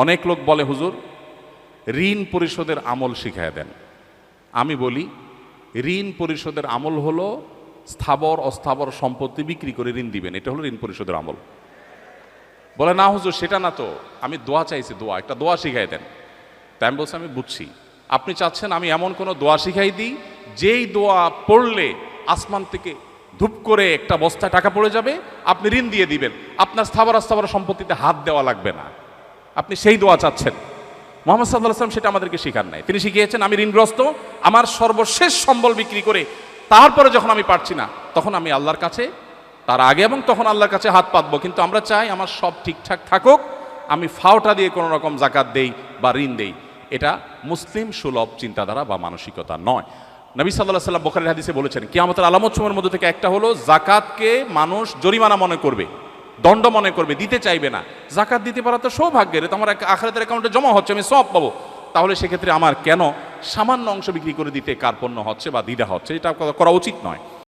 অনেক লোক বলে হুজুর ঋণ পরিশোধের আমল শিখায় দেন। আমি বলি ঋণ পরিশোধের আমল হলো স্থাবর অস্থাবর সম্পত্তি বিক্রি করে ঋণ দিবেন, এটা হলো ঋণ পরিশোধের আমল। বলে না হুজুর সেটা না, তো আমি দোয়া চাইছি, দোয়া একটা দোয়া শিখাই দেন। তাই আমি বলছি আমি বুঝছি, আপনি চাচ্ছেন আমি এমন কোনো দোয়া শিখাই দিই যেই দোয়া পড়লে আসমান থেকে ধূপ করে একটা বস্তায় টাকা পড়ে যাবে, আপনি ঋণ দিয়ে দিবেন, আপনার স্থাবর অস্থাবর সম্পত্তিতে হাত দেওয়া লাগবে না। আপনি সেই দোয়া চাচ্ছেন। মুহাম্মদ সাল্লাল্লাহু আলাইহি ওয়াসাল্লাম সেটা আমাদেরকে শিখান নাই। তিনি শিখিয়েছেন আমি ঋণগ্রস্ত, আমার সর্বশেষ সম্বল বিক্রি করে তারপরে যখন আমি পারছি না তখন আমি আল্লাহর কাছে, তার আগে এবং তখন আল্লাহর কাছে হাত পাতবো। কিন্তু আমরা চাই আমার সব ঠিকঠাক থাকুক, আমি ফাওটা দিয়ে কোনো রকম জাকাত দেই বা ঋণ দেই। এটা মুসলিম সুলভ চিন্তাধারা বা মানসিকতা নয়। নবী সাল্লাল্লাহু আলাইহি ওয়াসাল্লাম বুখারীর হাদিসে বলেছেন কিয়ামতের আলামতসমূহের মধ্যে থেকে একটা হলো জাকাতকে মানুষ জরিমানা মনে করবে, দণ্ড মনে করবে, দিতে চাইবে না। জাকাত দিতে পারা তো সৌভাগ্যের, তোমার আখিরাতের অ্যাকাউন্টে জমা হচ্ছে, আমি সওয়াব পাবো। তাহলে সেক্ষেত্রে আমার কেন সামান্য অংশ বিক্রি করে দিতে কার্পণ্য হচ্ছে বা দ্বিধা হচ্ছে? এটা করা উচিত নয়।